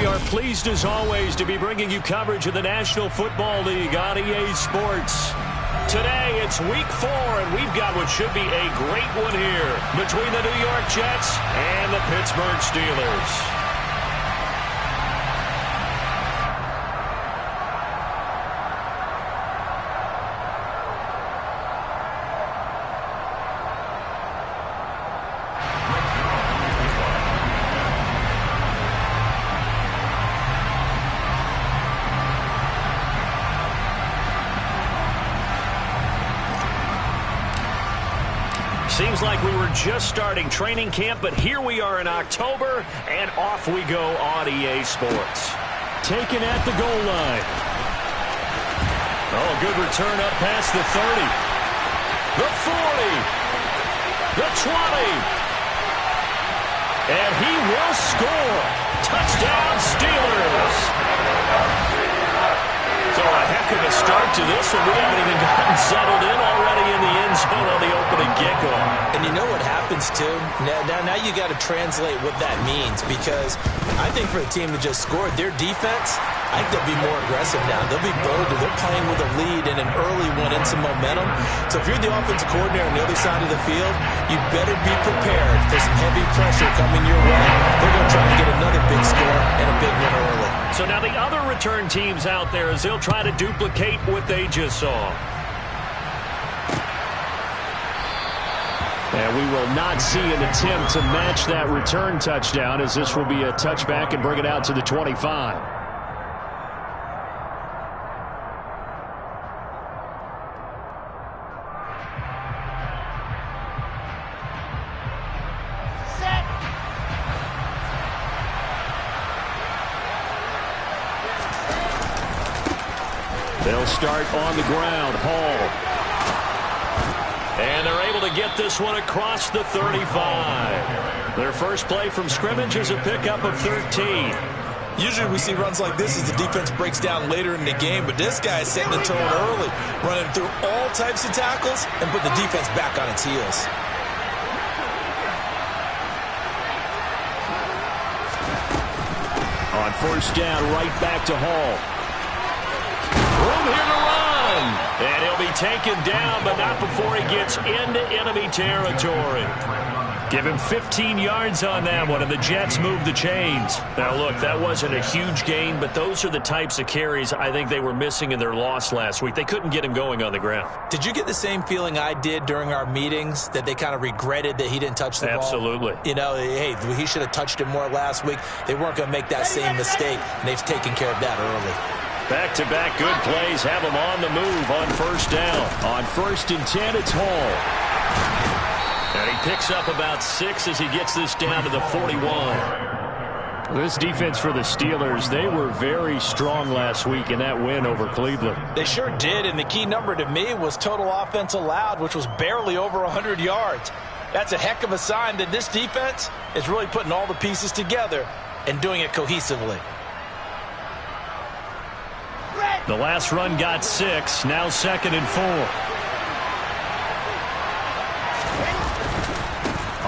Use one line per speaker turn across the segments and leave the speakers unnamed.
we are pleased as always to be bringing you coverage of the National Football League on EA Sports. Today it's week 4, and we've got what should be a great one here between the New York Jets and the Pittsburgh Steelers. Seems like we were just starting training camp, but here we are in October, and off we go on EA Sports. Taken at the goal line. Oh, good return up past the 30. The 40. The 20. And he will score. Touchdown, Steelers. So a heck of a start to this one. We haven't even gotten settled in already in the end zone on the opening kickoff.
And you know what happens, too? Now you got to translate what that means, because I think for the team that just scored, their defense, I think they'll be more aggressive now. They'll be bolder. They're playing with a lead and an early one and some momentum. So if you're the offensive coordinator on the other side of the field, you better be prepared for some heavy pressure coming your way. They're going to try to get another big score and a big one early.
So now the other return teams out there, as they'll try to duplicate what they just saw. And we will not see an attempt to match that return touchdown, as this will be a touchback and bring it out to the 25. They'll start on the ground. Hall. And they're able to get this one across the 35. Their first play from scrimmage is a pickup of 13.
Usually we see runs like this as the defense breaks down later in the game, but this guy is setting the tone early, running through all types of tackles and put the defense back on its heels.
On first down, right back to Hall. Room here to run. And he'll be taken down, but not before he gets into enemy territory. Give him 15 yards on that one, and the Jets move the chains. Now, look, that wasn't a huge gain, but those are the types of carries I think they were missing in their loss last week. They couldn't get him going on the ground.
Did you get the same feeling I did during our meetings, that they kind of regretted that he didn't touch the ball?
Absolutely.
You know, hey, he should have touched it more last week. They weren't going to make that same mistake, and they've taken care of that early.
Back-to-back good plays have him on the move on first down. On 1st and 10, it's Hall. And he picks up about 6 as he gets this down to the 41. This defense for the Steelers, they were very strong last week in that win over Cleveland.
They sure did, and the key number to me was total offense allowed, which was barely over 100 yards. That's a heck of a sign that this defense is really putting all the pieces together and doing it cohesively.
The last run got 6, now 2nd and 4.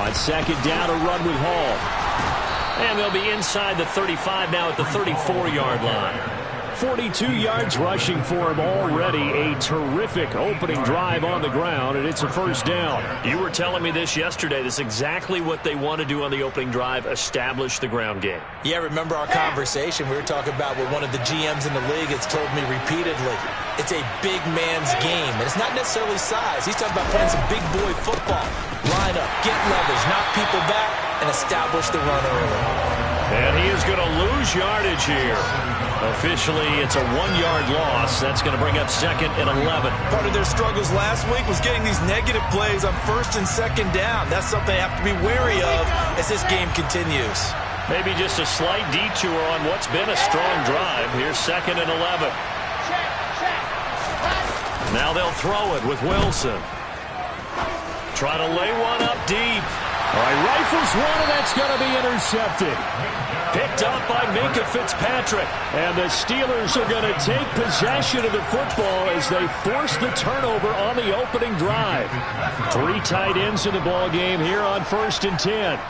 On 2nd down, a run with Hall. And they'll be inside the 35 now at the 34-yard line. 42 yards rushing for him already. A terrific opening drive on the ground, and it's a first down. You were telling me this yesterday. This is exactly what they want to do on the opening drive, establish the ground game.
Yeah, remember our conversation? We were talking about what one of the GMs in the league has told me repeatedly. It's a big man's game, and it's not necessarily size. He's talking about playing some big boy football. Line up, get leverage, knock people back, and establish the run early.
And he is going to lose yardage here. Officially, it's a 1-yard loss. That's going to bring up 2nd and 11.
Part of their struggles last week was getting these negative plays on 1st and 2nd down. That's something they have to be wary of as this game continues.
Maybe just a slight detour on what's been a strong drive. Here's 2nd and 11. Now they'll throw it with Wilson. Try to lay one up deep. All right, rifles one, and that's going to be intercepted. Picked up by Minka Fitzpatrick. And the Steelers are going to take possession of the football as they force the turnover on the opening drive. 3 tight ends in the ball game here on 1st and 10.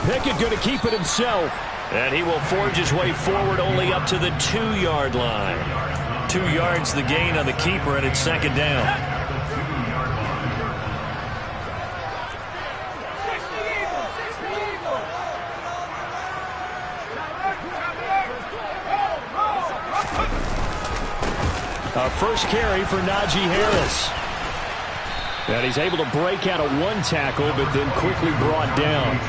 Pickett going to keep it himself. And he will forge his way forward only up to the 2-yard line. 2 yards the gain on the keeper, and it's second down. Our first carry for Najee Harris. And he's able to break out of 1 tackle, but then quickly brought down.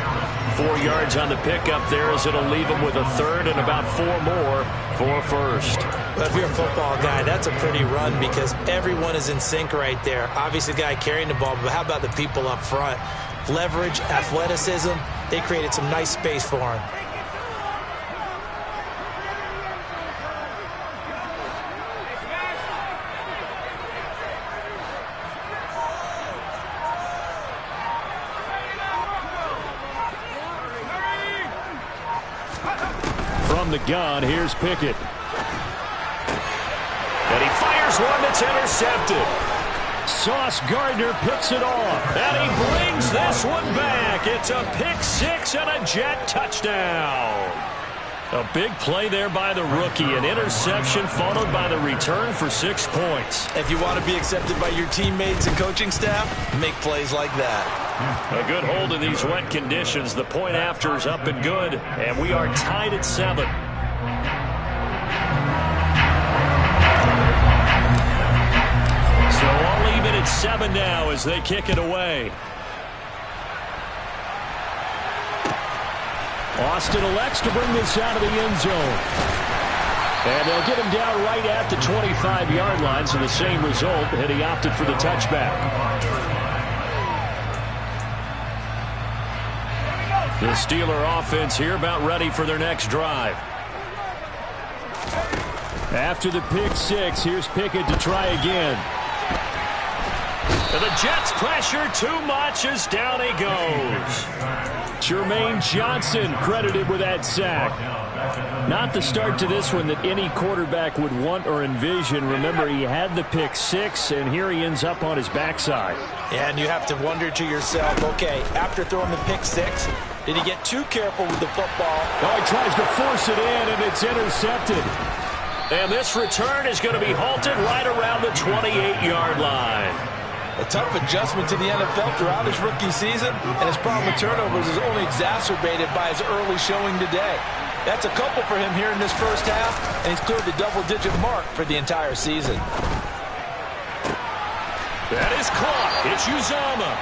4 yards on the pickup there, as it'll leave him with a third and about 4 more for first.
But if you're a football guy, that's a pretty run because everyone is in sync right there. Obviously, the guy carrying the ball, but how about the people up front? Leverage, athleticism, they created some nice space for him.
From the gun, here's Pickett. And he fires one that's intercepted. Sauce Gardner picks it off. And he brings this one back. It's a pick 6 and a Jet touchdown. A big play there by the rookie. An interception followed by the return for 6 points.
If you want to be accepted by your teammates and coaching staff, make plays like that.
A good hold in these wet conditions. The point after is up and good, and we are tied at 7. So all even at 7 now as they kick it away. Austin elects to bring this out of the end zone. And they'll get him down right at the 25-yard line, so the same result, and he opted for the touchback. The Steeler offense here about ready for their next drive. After the pick 6, here's Pickett to try again. And the Jets pressure too much as down he goes. Jermaine Johnson credited with that sack. Not the start to this one that any quarterback would want or envision. Remember, he had the pick 6, and here he ends up on his backside.
And you have to wonder to yourself, okay, after throwing the pick 6, did he get too careful with the football?
Oh, he tries to force it in, and it's intercepted. And this return is going to be halted right around the 28-yard line.
A tough adjustment to the NFL throughout his rookie season, and his problem with turnovers is only exacerbated by his early showing today. That's a couple for him here in this first half, and he's cleared the double-digit mark for the entire season.
That is caught. It's Uzomah.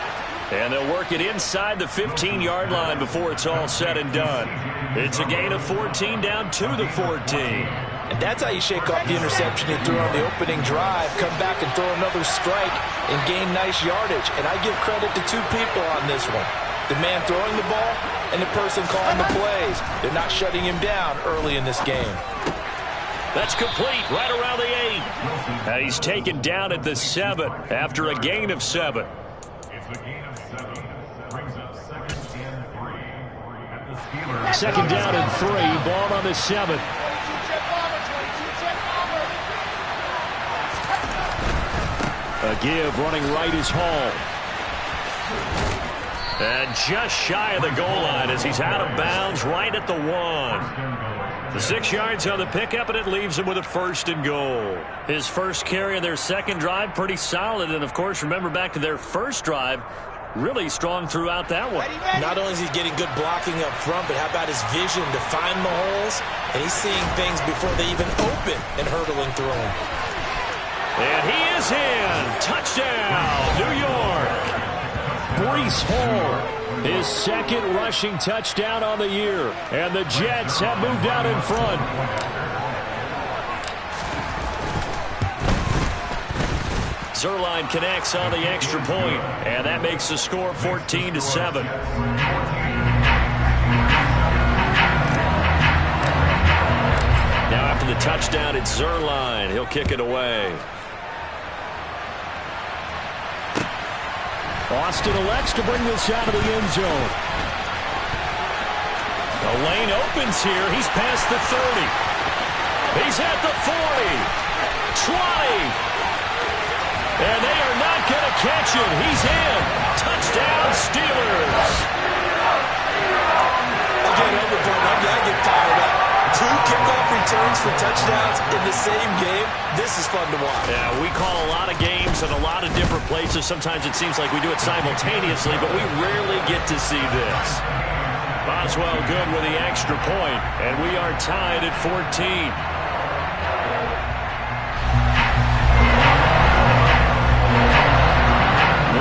And they'll work it inside the 15-yard line before it's all said and done. It's a gain of 14 down to the 14.
And that's how you shake off the interception he threw on the opening drive, come back and throw another strike and gain nice yardage. And I give credit to 2 people on this one. The man throwing the ball and the person calling the plays. They're not shutting him down early in this game.
That's complete right around the 8. And he's taken down at the 7 after a gain of 7. Second down and 3. Ball on the 7. A give running right is Hall. And just shy of the goal line as he's out of bounds right at the 1. The 6 yards on the pickup, and it leaves him with a 1st and goal. His first carry of their second drive, pretty solid. And, of course, remember back to their first drive, really strong throughout that one.
Not only is he getting good blocking up front, but how about his vision to find the holes? And he's seeing things before they even open and hurdling through them.
And he is in. Touchdown, New York. Breece Hall, his second rushing touchdown on the year. And the Jets have moved out in front. Zuerlein connects on the extra point, and that makes the score 14-7. Now after the touchdown, it's Zuerlein. He'll kick it away. Austin elects to bring this out of the end zone. The lane opens here. He's past the 30. He's at the 40. 20. And they are not going to catch it. He's in. Touchdown, Steelers.
can't help it, but I get fired up. 2 kickoff returns for touchdowns in the same game. This is fun to watch.
Yeah, we call a lot of games in a lot of different places. Sometimes it seems like we do it simultaneously, but we rarely get to see this. Boswell good with the extra point, and we are tied at 14.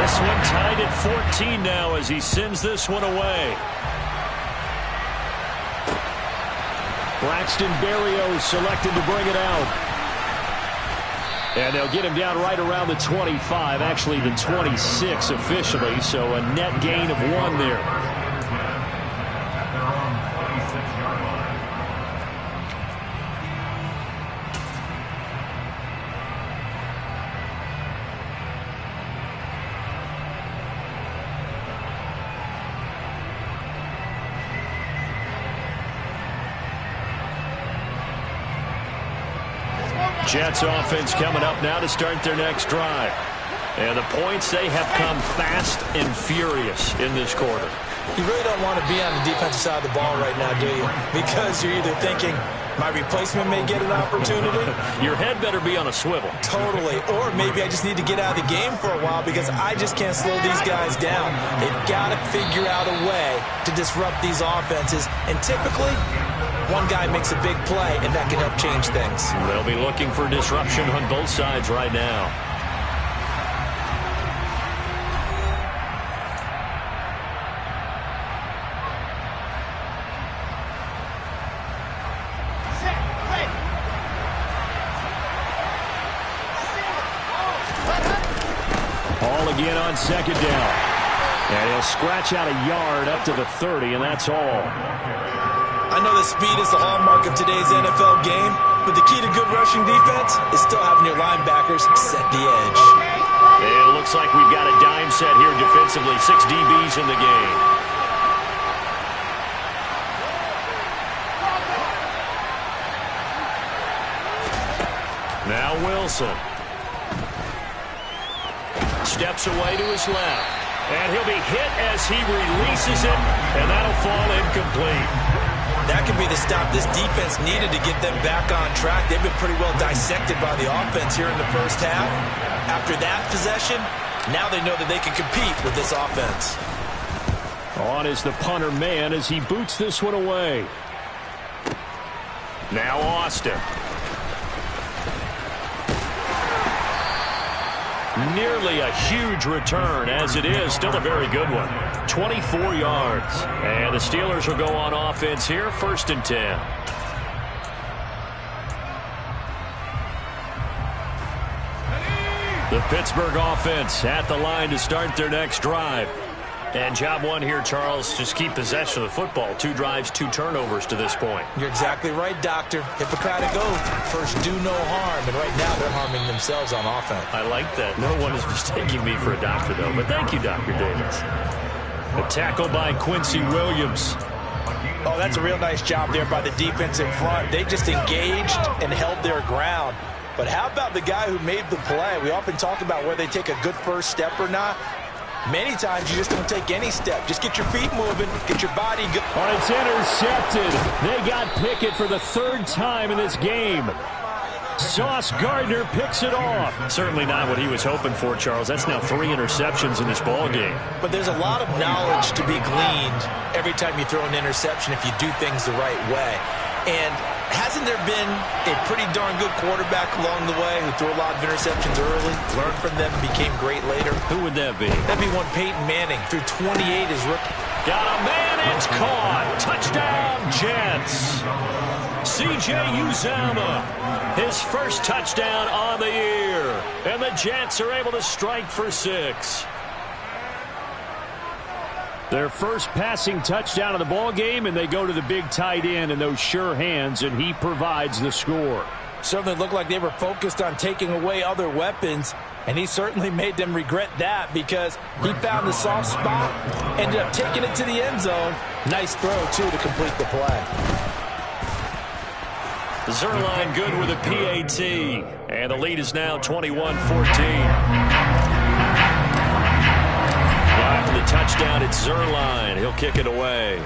This one tied at 14 now as he sends this one away. Braxton Berrios selected to bring it out. And they'll get him down right around the 25, actually the 26 officially, so a net gain of 1 there. Jets offense coming up now to start their next drive. And the points, they have come fast and furious in this quarter.
You really don't want to be on the defensive side of the ball right now, do you? Because you're either thinking, my replacement may get an opportunity.
Your head better be on a swivel.
Totally. Or maybe I just need to get out of the game for a while because I just can't slow these guys down. They've got to figure out a way to disrupt these offenses. And typically, one guy makes a big play, and that can help change things.
They'll be looking for disruption on both sides right now. All again on second down. And he'll scratch out a yard up to the 30, and that's all.
I know that speed is the hallmark of today's NFL game, but the key to good rushing defense is still having your linebackers set the edge.
And it looks like we've got a dime set here defensively. 6 DBs in the game. Now Wilson. Steps away to his left. And he'll be hit as he releases it, and that'll fall incomplete.
That could be the stop this defense needed to get them back on track. They've been pretty well dissected by the offense here in the first half. After that possession, now they know that they can compete with this offense.
On is the punter man as he boots this one away. Now Austin. Nearly a huge return, as it is still a very good one. 24 yards. And the Steelers will go on offense here, 1st and 10. The Pittsburgh offense at the line to start their next drive. And job 1 here, Charles, just keep possession of the football. 2 drives, 2 turnovers to this point.
You're exactly right, Doctor. Hippocratic oath. First, do no harm. And right now, they're harming themselves on offense.
I like that. No one is mistaking me for a doctor, though. But thank you, Dr. Davis. A tackle by Quincy Williams.
Oh, that's a real nice job there by the defense in front. They just engaged and held their ground. But how about the guy who made the play? We often talk about whether they take a good first step or not. Many times you just don't take any step. Just get your feet moving, get your body going.
Oh, it's intercepted. They got Pickett for the 3rd time in this game. Sauce Gardner picks it off. Certainly not what he was hoping for, Charles. That's now 3 interceptions in this ball game.
But there's a lot of knowledge to be gleaned every time you throw an interception if you do things the right way. And hasn't there been a pretty darn good quarterback along the way who threw a lot of interceptions early, learned from them, and became great later?
Who would that be?
That'd be one Peyton Manning. Threw 28 as rookie.
Got a man, it's caught. Touchdown, Jets. C.J. Uzomah, his first touchdown on the year. And the Jets are able to strike for 6. Their first passing touchdown of the ball game, and they go to the big tight end and those sure hands, and he provides the score.
Certainly looked like they were focused on taking away other weapons, and he certainly made them regret that because he found the soft spot, ended up taking it to the end zone. Nice throw, too, to complete the play.
Zerline good with a PAT, and the lead is now 21-14. After the touchdown, it's Zerline. He'll kick it away.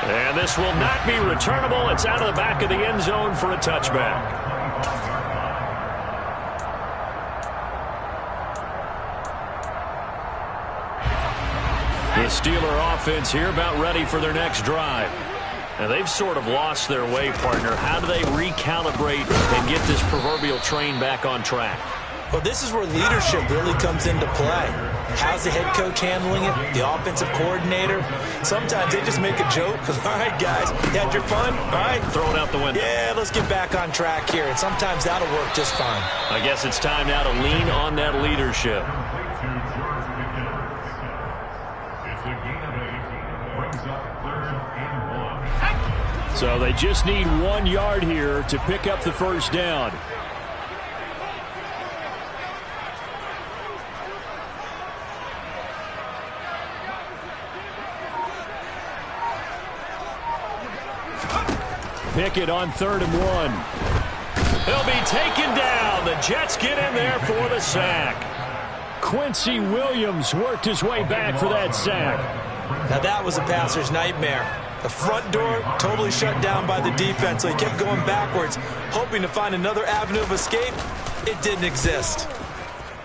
And this will not be returnable. It's out of the back of the end zone for a touchback. The Steeler offense here about ready for their next drive. Now, they've sort of lost their way, partner. How do they recalibrate and get this proverbial train back on track?
Well, this is where leadership really comes into play. How's the head coach handling it? The offensive coordinator? Sometimes they just make a joke. All right, guys, you had your fun? All right.
Throw it out the window.
Yeah, let's get back on track here. And sometimes that'll work just fine.
I guess it's time now to lean on that leadership. So they just need 1 yard here to pick up the first down. Pickett on 3rd and 1. He'll be taken down. The Jets get in there for the sack. Quincy Williams worked his way back for that sack.
Now that was a passer's nightmare. The front door totally shut down by the defense, so he kept going backwards, hoping to find another avenue of escape. It didn't exist.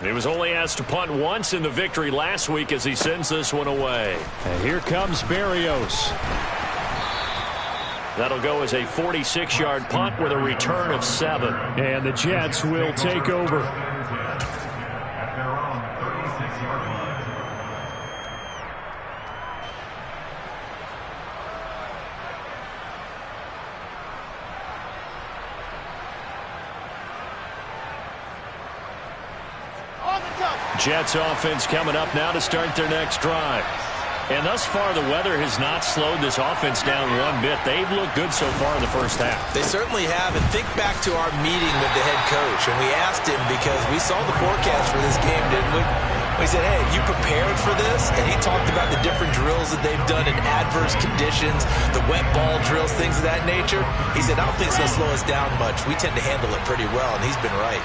He was only asked to punt once in the victory last week as he sends this one away. And here comes Berrios. That'll go as a 46-yard punt with a return of 7. And the Jets will take over. Jets offense coming up now to start their next drive. And thus far, the weather has not slowed this offense down one bit. They've looked good so far in the first half.
They certainly have. And think back to our meeting with the head coach. And we asked him because we saw the forecast for this game, didn't we? We said, hey, have you prepared for this? And he talked about the different drills that they've done in adverse conditions, the wet ball drills, things of that nature. He said, I don't think it's going to slow us down much. We tend to handle it pretty well, and he's been right.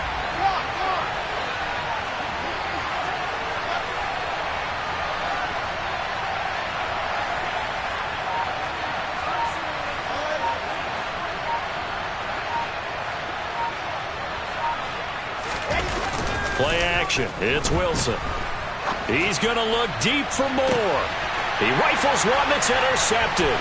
Play action. It's Wilson. He's going to look deep for more. He rifles one that's intercepted.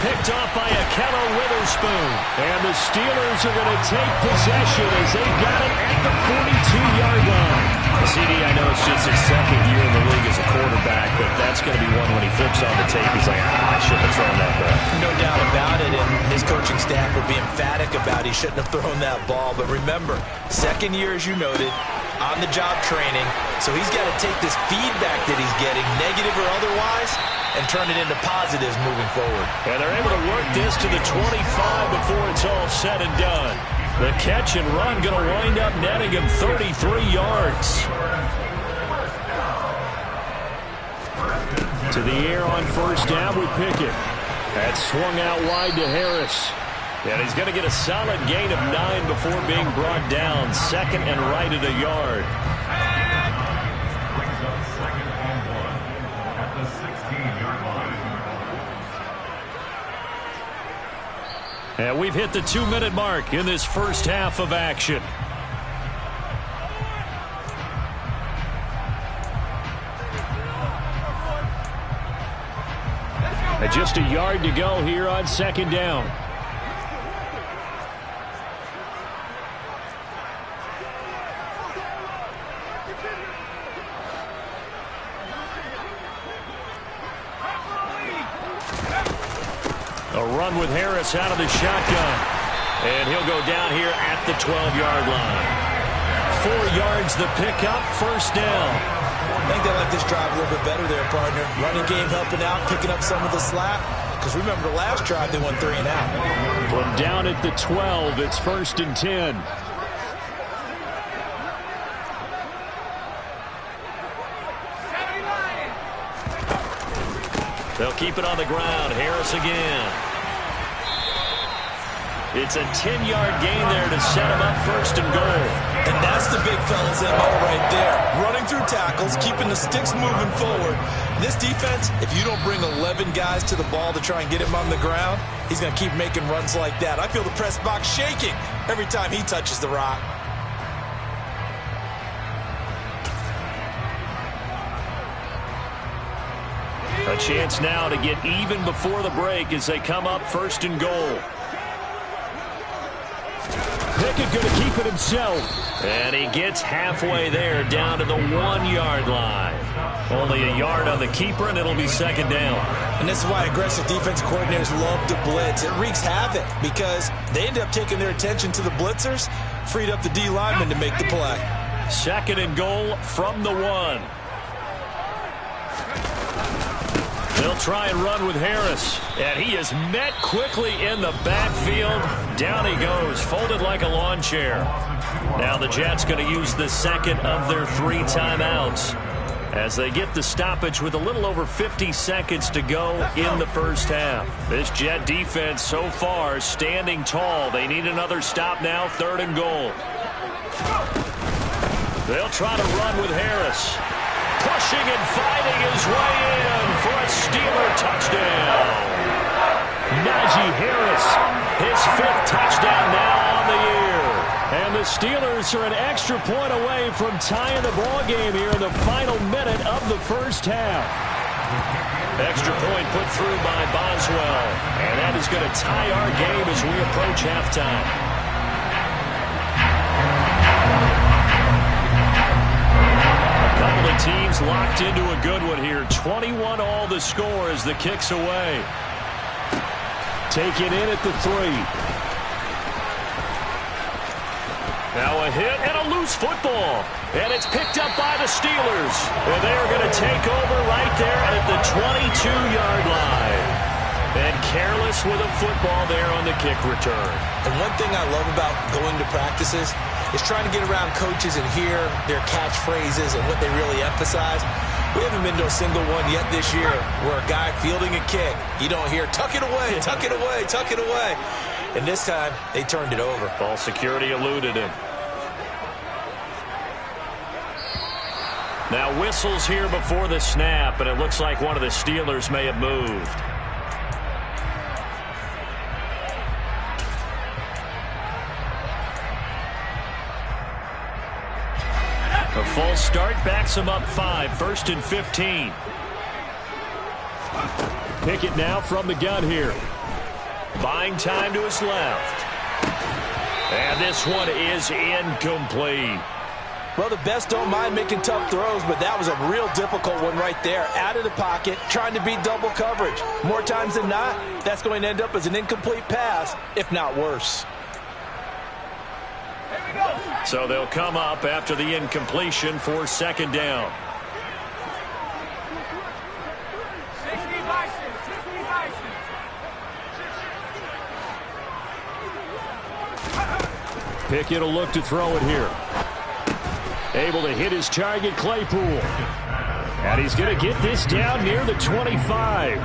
Picked off by Akello Witherspoon. And the Steelers are going to take possession as they've got it at the 42-yard line. CD, I know it's just his second year in the league as a quarterback, but that's going to be one when he flips on the tape. He's like, I shouldn't have thrown that ball.
No doubt about it, and his coaching staff will be emphatic about he shouldn't have thrown that ball. But remember, second year, as you noted, on-the-job training, so he's got to take this feedback that he's getting, negative or otherwise, and turn it into positives moving forward.
And they're able to work this to the 25 before it's all said and done. The catch and run going to wind up netting him 33 yards. To the air on first down with Pickett. That swung out wide to Harris. And he's going to get a solid gain of 9 before being brought down. Second and right at a yard. And we've hit the 2-minute mark in this first half of action. And just a yard to go here on second down. A run with Harris out of the shotgun. And he'll go down here at the 12-yard line. 4 yards the pickup, first down.
I think they like this drive a little bit better there, partner. Running game helping out, picking up some of the slack. Because remember, the last drive they went 3 and out.
From down at the 12, it's first and 10. They'll keep it on the ground. Harris again. It's a 10-yard gain there to set him up first and goal.
And that's the big fella's MO right there. Running through tackles, keeping the sticks moving forward. This defense, if you don't bring 11 guys to the ball to try and get him on the ground, he's going to keep making runs like that. I feel the press box shaking every time he touches the rock.
A chance now to get even before the break as they come up first and goal. Pickett going to keep it himself. And he gets halfway there down to the 1-yard line. Only a yard on the keeper, and it'll be second down.
And this is why aggressive defense coordinators love to blitz. It wreaks havoc because they end up taking their attention to the blitzers, freed up the D lineman to make the play.
Second and goal from the 1. They'll try and run with Harris. And he is met quickly in the backfield. Down he goes, folded like a lawn chair. Now the Jets going to use the second of their 3 timeouts as they get the stoppage with a little over 50 seconds to go in the first half. This Jet defense so far standing tall. They need another stop now, third and goal. They'll try to run with Harris. Pushing and fighting his way in for a Steeler touchdown. Najee Harris, his 5th touchdown now on the year. And the Steelers are an extra point away from tying the ball game here in the final minute of the first half. Extra point put through by Boswell. And that is going to tie our game as we approach halftime. Teams locked into a good one here. 21 all the score as the kick's away. Taken in at the 3. Now a hit and a loose football. And it's picked up by the Steelers. And they're going to take over right there at the 22-yard line. And careless with a football there on the kick return.
And one thing I love about going to practices is trying to get around coaches and hear their catchphrases and what they really emphasize. We haven't been to a single one yet this year where a guy fielding a kick, you don't hear, tuck it away, tuck it away, tuck it away. And this time, they turned it over.
Ball security eluded him. Now whistles here before the snap, and it looks like one of the Steelers may have moved. A false start backs him up 5, first and 15. Pickett now from the gun here. Buying time to his left. And this one is incomplete.
Well, the best don't mind making tough throws, but that was a real difficult one right there. Out of the pocket, trying to beat double coverage. More times than not, that's going to end up as an incomplete pass, if not worse.
So they'll come up after the incompletion for second down. Pickett will look to throw it here. Able to hit his target, Claypool. And he's going to get this down near the 25.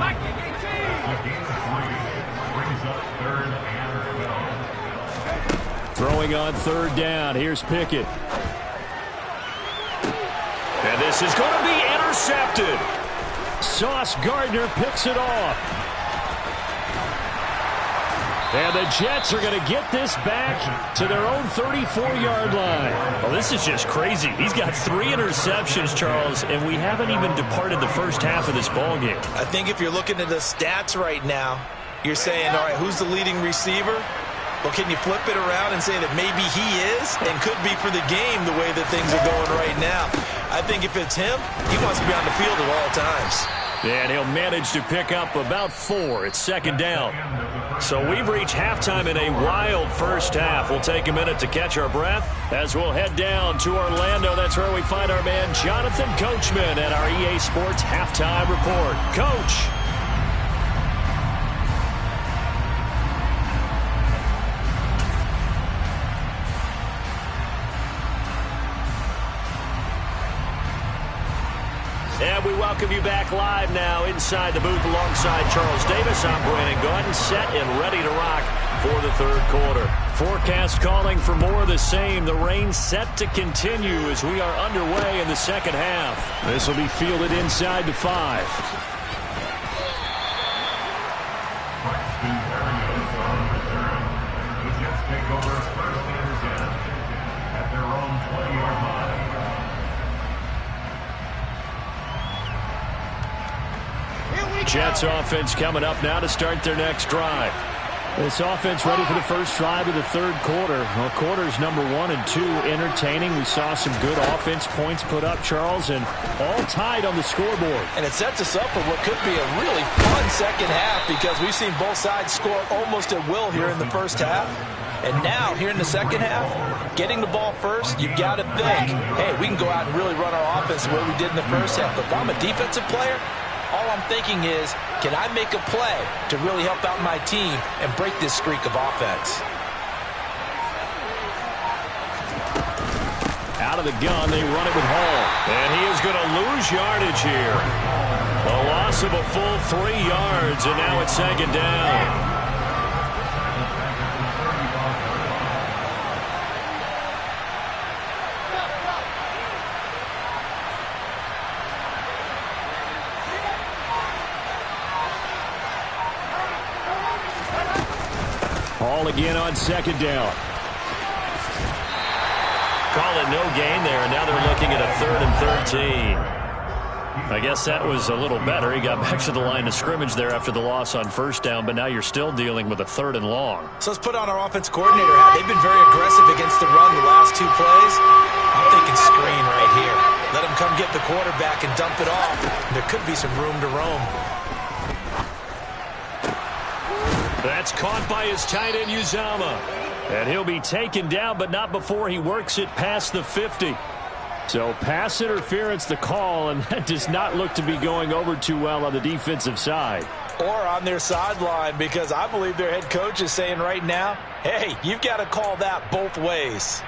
Throwing on third down. Here's Pickett. And this is going to be intercepted. Sauce Gardner picks it off. And the Jets are going to get this back to their own 34-yard line. Well, this is just crazy. He's got 3 interceptions, Charles, and we haven't even departed the first half of this ballgame.
I think if you're looking at the stats right now, you're saying, all right, who's the leading receiver? Well, can you flip it around and say that maybe he is and could be for the game the way that things are going right now? I think if it's him, he wants to be on the field at all times.
And he'll manage to pick up about 4. It's second down. So we've reached halftime in a wild first half. We'll take a minute to catch our breath as we'll head down to Orlando. That's where we find our man Jonathan Coachman at our EA Sports Halftime Report. Coach. And we welcome you back live now inside the booth alongside Charles Davis. I'm Brandon Gaudin, set and ready to rock for the third quarter. Forecast calling for more of the same. The rain set to continue as we are underway in the second half. This will be fielded inside the 5. Jets offense coming up now to start their next drive. This offense ready for the first drive of the third quarter. Well, quarters number 1 and 2 entertaining. We saw some good offense points put up, Charles, and all tied on the scoreboard.
And it sets us up for what could be a really fun second half because we've seen both sides score almost at will here in the first half. And now, here in the second half, getting the ball first, you've got to think, hey, we can go out and really run our offense the way we did in the first half. But if I'm a defensive player, all I'm thinking is, can I make a play to really help out my team and break this streak of offense?
Out of the gun, they run it with Hall. And he is going to lose yardage here. A loss of a full 3 yards, and now it's second down. Hall again on second down. Call it no gain there, and now they're looking at a 3rd and 13. I guess that was a little better. He got back to the line of scrimmage there after the loss on first down, but now you're still dealing with a 3rd and long.
So let's put on our offense coordinator hat. They've been very aggressive against the run the last 2 plays. I'm thinking screen right here. Let him come get the quarterback and dump it off. There could be some room to roam.
That's caught by his tight end, Uzama. And he'll be taken down, but not before he works it past the 50. So pass interference the call, and that does not look to be going over too well on the defensive side.
Or on their sideline, because I believe their head coach is saying right now, hey, you've got to call that both ways.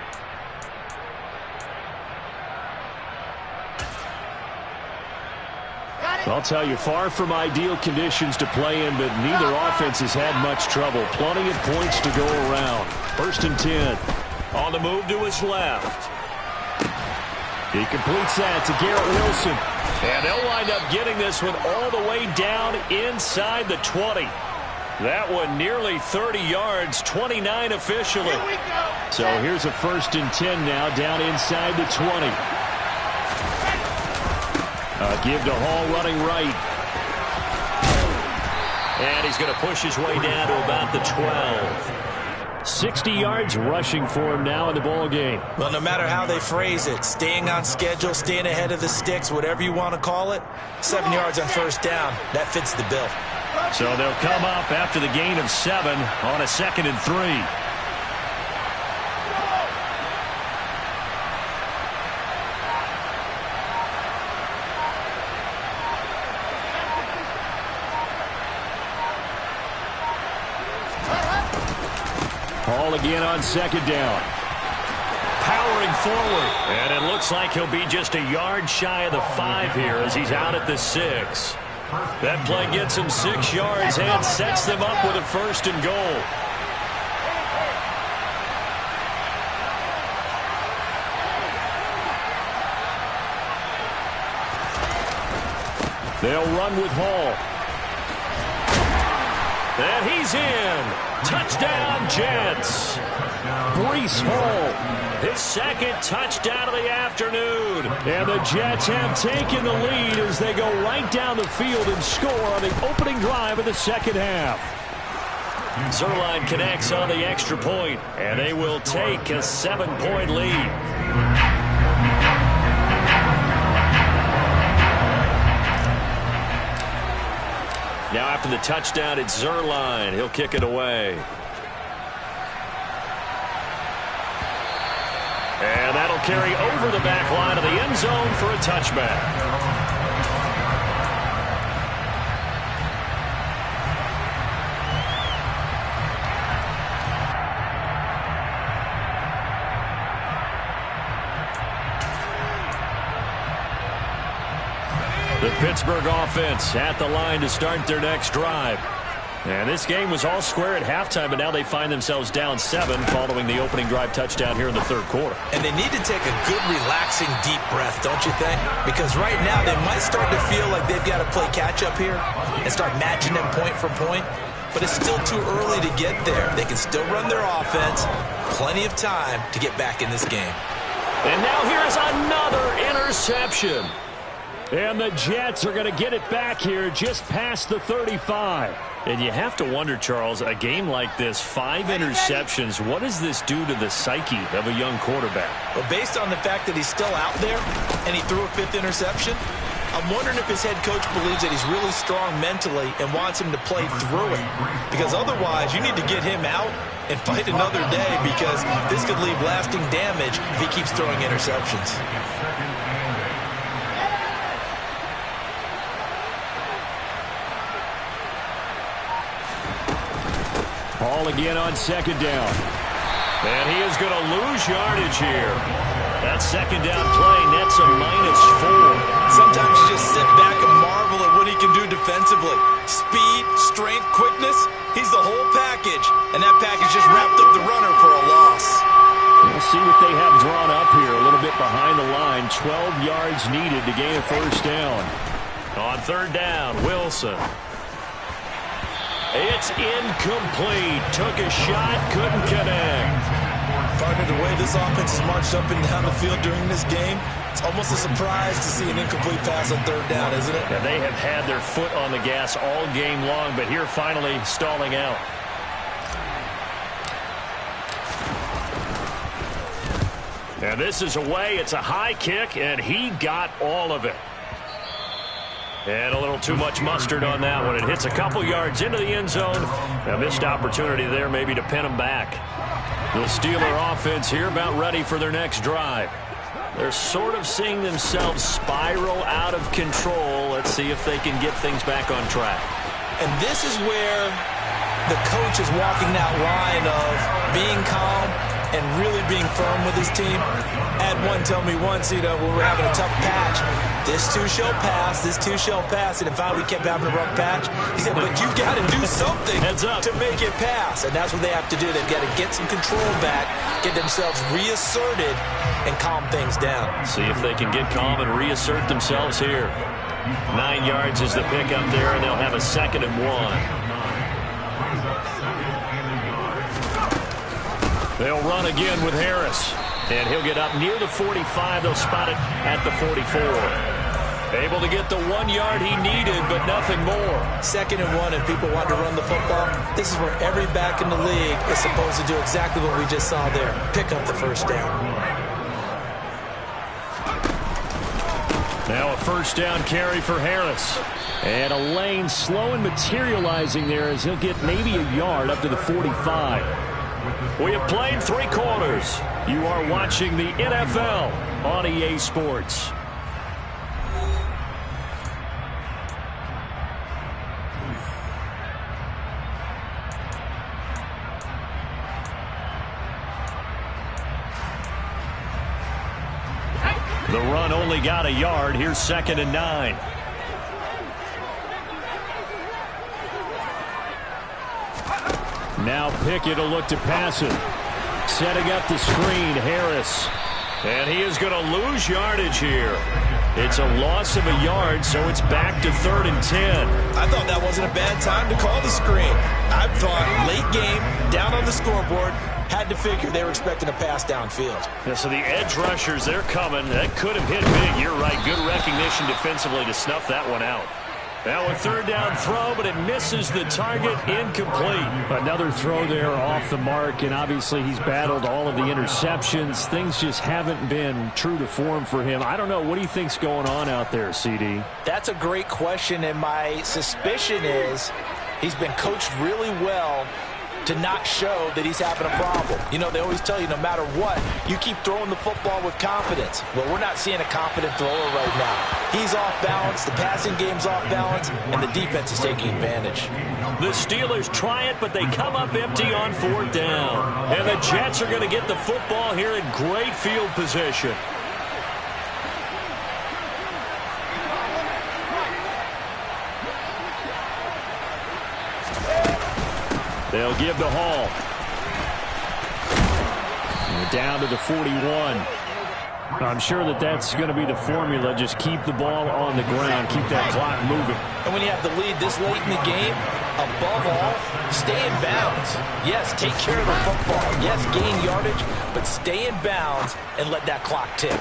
I'll tell you, far from ideal conditions to play in, but neither offense has had much trouble. Plenty of points to go around. 1st and 10. On the move to his left. He completes that to Garrett Wilson. And they'll wind up getting this one all the way down inside the 20. That one nearly 30 yards, 29 officially. So here's a 1st and 10 now down inside the 20. Give to Hall running right. And he's going to push his way down to about the 12. 60 yards rushing for him now in the ball game.
Well, no matter how they phrase it, staying on schedule, staying ahead of the sticks, whatever you want to call it, 7 yards on first down, that fits the bill.
So they'll come up after the gain of 7 on a 2nd and 3. Hall again on 2nd down. Powering forward. And it looks like he'll be just a yard shy of the 5 here as he's out at the 6. That play gets him 6 yards and sets them up with a 1st and goal. They'll run with Hall. And he's in. Touchdown, Jets. Breece Hall, his 2nd touchdown of the afternoon. And the Jets have taken the lead as they go right down the field and score on the opening drive of the second half. Zerline connects on the extra point, and they will take a 7-point lead. Now after the touchdown, it's Zerline. He'll kick it away. And that'll carry over the back line of the end zone for a touchback. The Pittsburgh offense at the line to start their next drive. And this game was all square at halftime, but now they find themselves down 7 following the opening drive touchdown here in the third quarter.
And they need to take a good, relaxing, deep breath, don't you think? Because right now they might start to feel like they've got to play catch-up here and start matching them point for point. But it's still too early to get there. They can still run their offense. Plenty of time to get back in this game.
And now here's another interception. And the Jets are going to get it back here just past the 35. And you have to wonder, Charles, a game like this, 5 interceptions, what does this do to the psyche of a young quarterback?
Well, based on the fact that he's still out there and he threw a 5th interception, I'm wondering if his head coach believes that he's really strong mentally and wants him to play through it. Because otherwise, you need to get him out and fight another day, because this could leave lasting damage if he keeps throwing interceptions.
Ball again on second down. And he is going to lose yardage here. That second down play nets a -4.
Sometimes you just sit back and marvel at what he can do defensively. Speed, strength, quickness, he's the whole package. And that package just wrapped up the runner for a loss.
We'll see what they have drawn up here. A little bit behind the line. 12 yards needed to gain a first down. On third down, Wilson. It's incomplete. Took a shot, couldn't connect.
Partner, the way this offense has marched up and down the field during this game, it's almost a surprise to see an incomplete pass on third down, isn't it?
Yeah, they have had their foot on the gas all game long, but here finally stalling out. And this is away. It's a high kick, and he got all of it. And a little too much mustard on that one. It hits a couple yards into the end zone. A missed opportunity there maybe to pin them back. The Steeler offense here about ready for their next drive. They're sort of seeing themselves spiral out of control. Let's see if they can get things back on track.
And this is where the coach is walking that line of being calm and really being firm with his team. Had one tell me once, when we were having a tough patch, this too shall pass, this too shall pass. And if we kept having a rough patch, he said, but you've got to do something to make it pass. And that's what they have to do. They've got to get some control back, get themselves reasserted, and calm things down.
See if they can get calm and reassert themselves here. 9 yards is the pickup there, and they'll have a 2nd and 1. They'll run again with Harris. And he'll get up near the 45. They'll spot it at the 44. Able to get the 1 yard he needed, but nothing more.
2nd and 1, and people want to run the football. This is where every back in the league is supposed to do exactly what we just saw there. Pick up the first down.
Now a first down carry for Harris. And a lane slow and materializing there as he'll get maybe a yard up to the 45. We have played 3 quarters. You are watching the NFL on EA Sports. The run only got a yard. Here's 2nd and 9. Now Pickett will look to pass it. Setting up the screen, Harris. And he is going to lose yardage here. It's a loss of a yard, so it's back to 3rd and 10.
I thought that wasn't a bad time to call the screen. I thought late game, down on the scoreboard, had to figure they were expecting a pass downfield.
Yeah, so the edge rushers, they're coming. That could have hit big. You're right. Good recognition defensively to snuff that one out. Now a 3rd down throw, but it misses the target, incomplete. Another throw there off the mark, and obviously he's battled all of the interceptions. Things just haven't been true to form for him. I don't know. What do you think's going on out there, CD?
That's a great question, and my suspicion is he's been coached really well to not show that he's having a problem. You know, they always tell you no matter what, you keep throwing the football with confidence. Well, we're not seeing a confident thrower right now. He's off balance, the passing game's off balance, and the defense is taking advantage.
The Steelers try it, but they come up empty on 4th down. And the Jets are going to get the football here in great field position. They'll give to Hall. And down to the 41. I'm sure that's going to be the formula. Just keep the ball on the ground. Keep that clock moving.
And when you have the lead this late in the game, above all, stay in bounds. Yes, take care of the football. Yes, gain yardage, but stay in bounds and let that clock tick.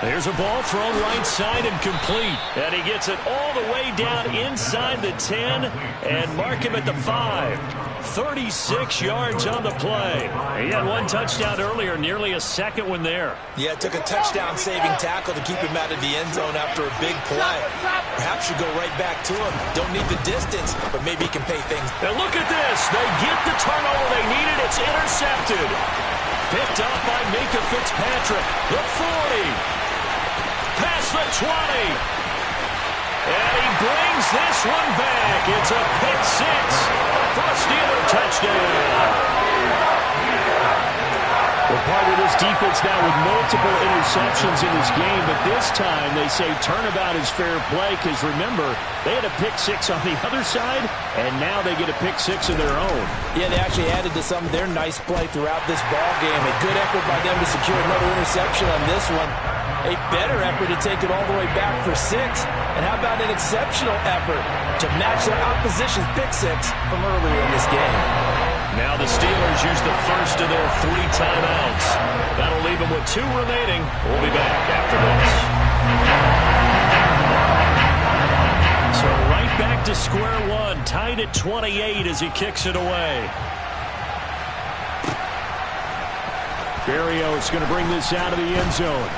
There's a ball thrown right side and complete. And he gets it all the way down inside the 10 and mark him at the 5. 36 yards on the play. He had one touchdown earlier, nearly a second one there.
Yeah, it took a touchdown-saving tackle to keep him out of the end zone after a big play. Perhaps you go right back to him. Don't need the distance, but maybe he can pay things.
And look at this. They get the turnover they needed. It's intercepted. Picked up by Minka Fitzpatrick. The 40. Past the 20. And he brings this one back. It's a pick 6 for a Steeler touchdown. We're part of this defense now with multiple interceptions in this game, but this time they say turnabout is fair play because, remember, they had a pick 6 on the other side, and now they get a pick 6 of their own.
Yeah, they actually added to some of their nice play throughout this ball game. A good effort by them to secure another interception on this one. A better effort to take it all the way back for 6. And how about an exceptional effort to match their opposition's pick 6 from earlier in this game?
Now the Steelers use the first of their 3 timeouts. That'll leave them with 2 remaining. We'll be back after this. So right back to square one, tied at 28 as he kicks it away. Berrios is going to bring this out of the end zone.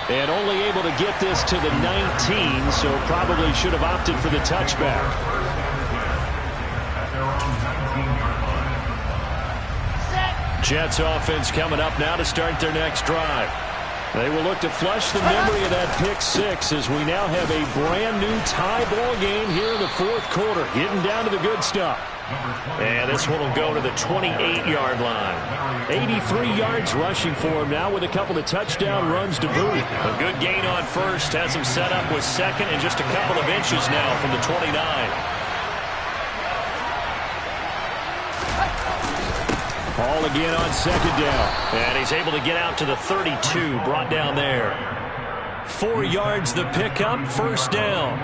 And only able to get this to the 19, so probably should have opted for the touchback. Jets offense coming up now to start their next drive. They will look to flush the memory of that pick 6 as we now have a brand new tie ball game here in the 4th quarter. Getting down to the good stuff. And this one will go to the 28-yard line. 83 yards rushing for him now with a couple of touchdown runs to boot. A good gain on first. Has him set up with second and just a couple of inches now from the 29. Ball again on second down. And he's able to get out to the 32. Brought down there. 4 yards the pickup. First down.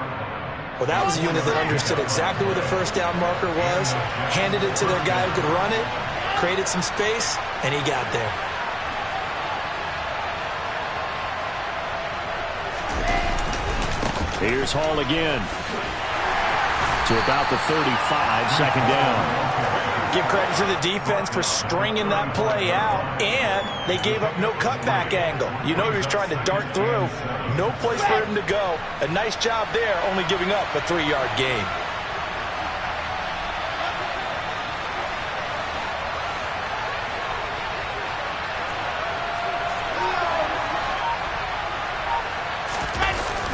Well, that was a unit that understood exactly where the first down marker was, handed it to their guy who could run it, created some space, and he got there.
Here's Hall again. To about the 35, second down.
Give credit to the defense for stringing that play out, and they gave up no cutback angle. You know he was trying to dart through. No place for him to go. A nice job there, only giving up a 3-yard gain.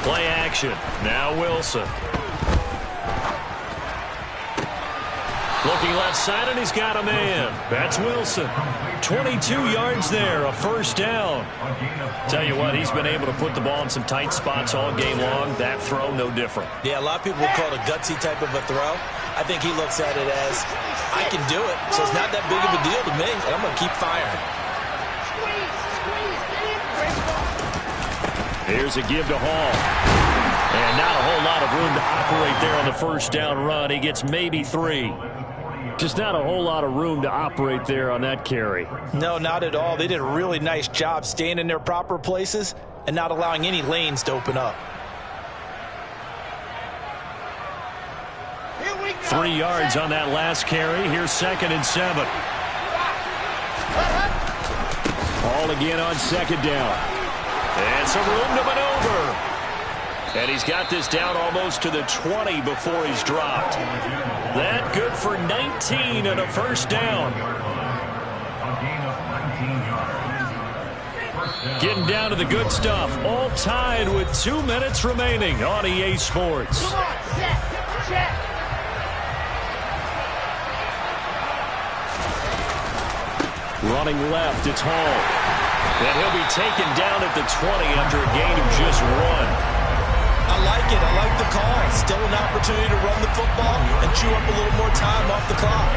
Play action. Now Wilson. Looking left side, and he's got a man. That's Wilson. 22 yards there, a first down. Tell you what, he's been able to put the ball in some tight spots all game long. That throw, no different.
Yeah, a lot of people would call it a gutsy type of a throw. I think he looks at it as, I can do it, so it's not that big of a deal to me, and I'm going to keep firing.
Here's a give to Hall. And not a whole lot of room to operate there on the first down run. He gets maybe 3. Just not a whole lot of room to operate there on that carry.
No, not at all. They did a really nice job staying in their proper places and not allowing any lanes to open up.
3 yards on that last carry. Here's 2nd and 7. Ball again on second down. And some room to maneuver. And he's got this down almost to the 20 before he's dropped. That good for 19 and a first down. Getting down to the good stuff. All tied with 2 minutes remaining on EA Sports. Running left, it's Hall. And he'll be taken down at the 20 after a gain of just 1.
I like it. I like the call. Still an opportunity to run the football and chew up a little more time off the clock.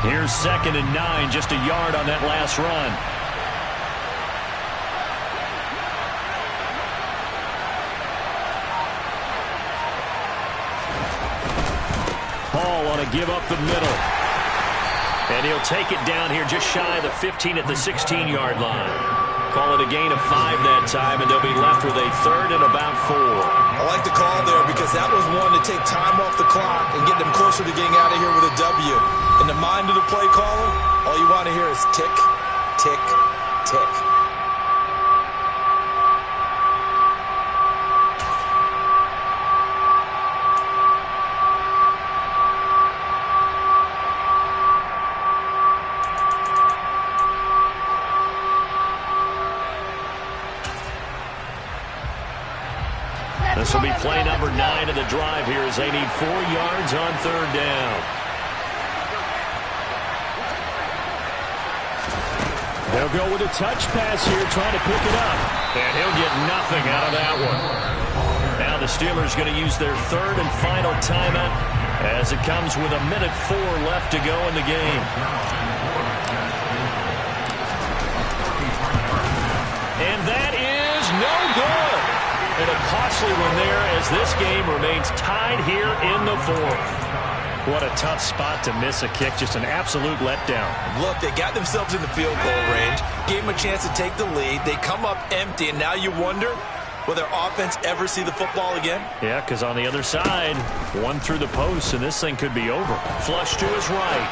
Here's 2nd and 9, just a yard on that last run. Hall on a give up the middle. And he'll take it down here just shy of the 15 at the 16-yard line. Call it a gain of 5 that time, and they'll be left with a 3rd and about 4.
I like the call there because that was one to take time off the clock and get them closer to getting out of here with a W. In the mind of the play caller, all you want to hear is tick, tick, tick.
This will be play number 9 of the drive here as they need 4 yards on 3rd down. They'll go with a touch pass here, trying to pick it up. And he'll get nothing out of that one. Now the Steelers going to use their 3rd and final timeout as it comes with 1:04 left to go in the game. And that is no good. And a costly one there as this game remains tied here in the 4th. What a tough spot to miss a kick. Just an absolute letdown.
Look, they got themselves in the field goal range, gave them a chance to take the lead. They come up empty, and now you wonder, will their offense ever see the football again?
Yeah, because on the other side, one through the post, and this thing could be over. Flush to his right.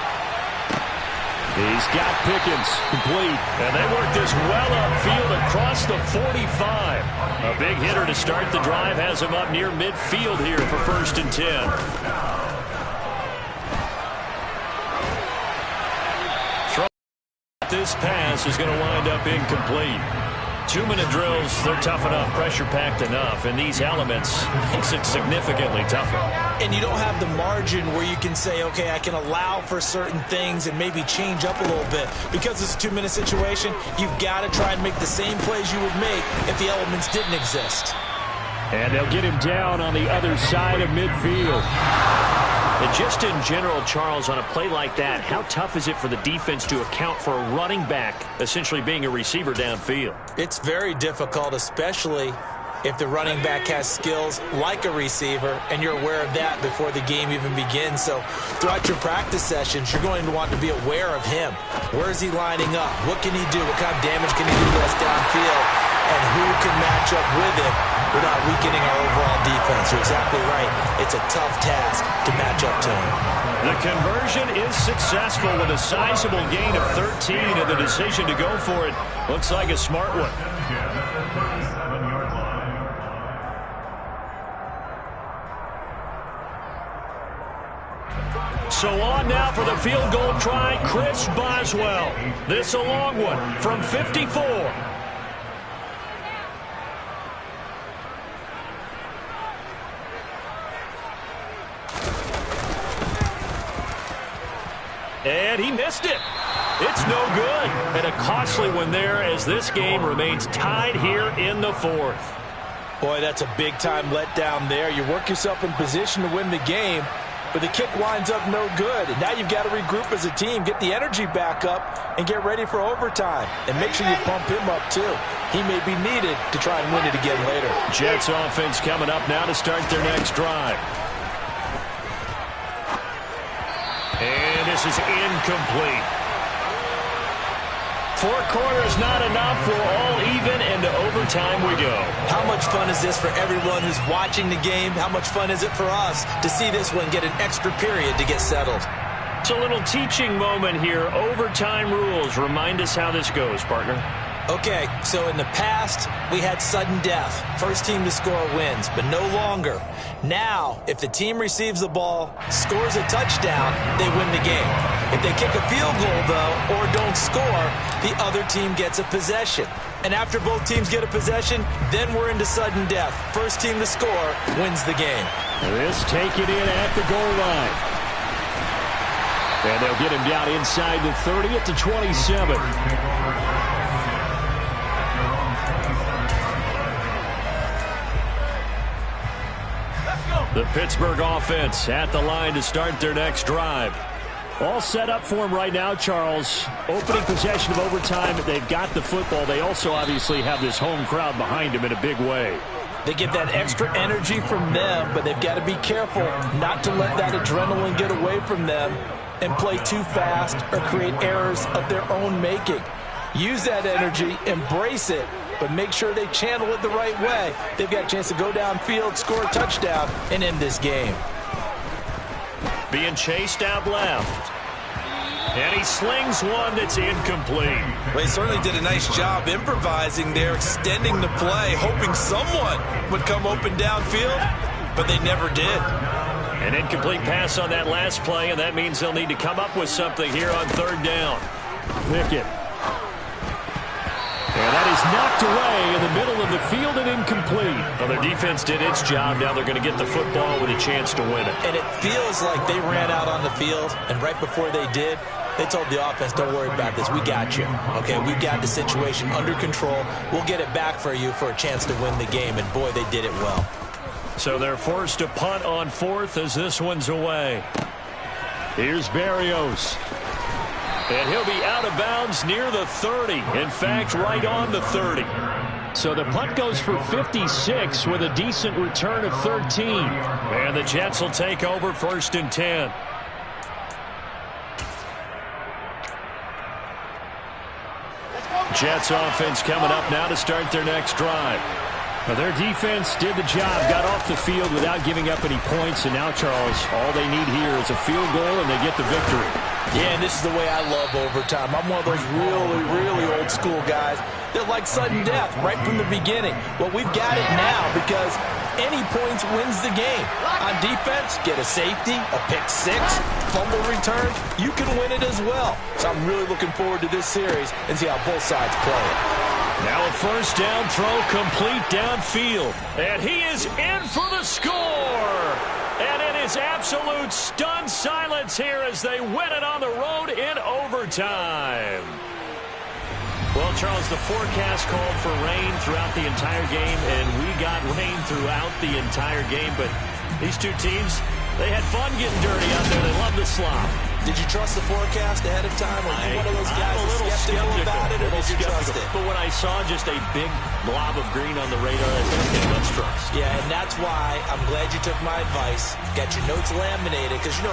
He's got Pickens complete. And they work this well upfield across the 45. A big hitter to start the drive has him up near midfield here for 1st and 10. This pass is going to wind up incomplete. 2-minute drills, they're tough enough, pressure-packed enough, and these elements makes it significantly tougher.
And you don't have the margin where you can say, okay, I can allow for certain things and maybe change up a little bit. Because it's a 2-minute situation, you've got to try and make the same plays you would make if the elements didn't exist.
And they'll get him down on the other side of midfield. And just in general, Charles, on a play like that, how tough is it for the defense to account for a running back essentially being a receiver downfield?
It's very difficult, especially if the running back has skills like a receiver, and you're aware of that before the game even begins. So throughout your practice sessions, you're going to want to be aware of him. Where is he lining up? What can he do? What kind of damage can he do to us downfield? And who can match up with him without weakening our overall defense? You're exactly right. It's a tough task to match up to him.
The conversion is successful with a sizable gain of 13, and the decision to go for it looks like a smart one. So on now for the field goal try, Chris Boswell. This a long one from 54. And he missed it. It's no good. And a costly one there as this game remains tied here in the 4th.
Boy, that's a big-time letdown there. You work yourself in position to win the game, but the kick winds up no good. And now you've got to regroup as a team, get the energy back up, and get ready for overtime. And make sure you pump him up, too. He may be needed to try and win it again later.
Jets offense coming up now to start their next drive. And this is incomplete. 4 quarters not enough. We're all even, and to overtime we go.
How much fun is this for everyone who's watching the game? How much fun is it for us to see this one get an extra period to get settled?
It's a little teaching moment here. Overtime rules. Remind us how this goes, partner.
Okay, so in the past, we had sudden death. First team to score wins, but no longer. Now, if the team receives the ball, scores a touchdown, they win the game. If they kick a field goal, though, or don't score, the other team gets a possession. And after both teams get a possession, then we're into sudden death. First team to score wins the game.
This take it in at the goal line. And they'll get him down inside the 30 at the 27. The Pittsburgh offense at the line to start their next drive. All set up for him right now, Charles. Opening possession of overtime. They've got the football. They also obviously have this home crowd behind them in a big way.
They get that extra energy from them, but they've got to be careful not to let that adrenaline get away from them and play too fast or create errors of their own making. Use that energy, embrace it, but make sure they channel it the right way. They've got a chance to go downfield, score a touchdown, and end this game.
Being chased out left. And he slings one that's incomplete.
Well, he certainly did a nice job improvising there, extending the play, hoping someone would come open downfield, but they never did.
An incomplete pass on that last play, and that means they'll need to come up with something here on third down. Pickett. And that is knocked away in the middle of the field and incomplete. Well, their defense did its job. Now they're going to get the football with a chance to win it.
And it feels like they ran out on the field, and right before they did, they told the offense, don't worry about this. We got you. Okay, we got the situation under control. We'll get it back for you for a chance to win the game. And, boy, they did it well.
So they're forced to punt on fourth as this one's away. Here's Berrios. And he'll be out of bounds near the 30. In fact, right on the 30. So the punt goes for 56 with a decent return of 13. And the Jets will take over 1st and 10. Jets offense coming up now to start their next drive. Now their defense did the job, got off the field without giving up any points, and now, Charles, all they need here is a field goal and they get the victory.
Yeah, and this is the way I love overtime. I'm one of those really, really old school guys that like sudden death right from the beginning. Well, we've got it now because any points wins the game. On defense, get a safety, a pick six, fumble return, you can win it as well. So I'm really looking forward to this series and see how both sides play it.
Now a first down throw complete downfield. And he is in for the score. And it is absolute stunned silence here as they win it on the road in overtime. Well, Charles, the forecast called for rain throughout the entire game, and we got rain throughout the entire game. But these two teams, they had fun getting dirty out there. They love the slop.
Did you trust the forecast ahead of time? Or are you one of those guys
I'm a little skeptical
about it, or did you trust it?
But when I saw just a big blob of green on the radar, I said, okay, let's trust.
Yeah, and that's why I'm glad you took my advice. Got your notes laminated, because, you know,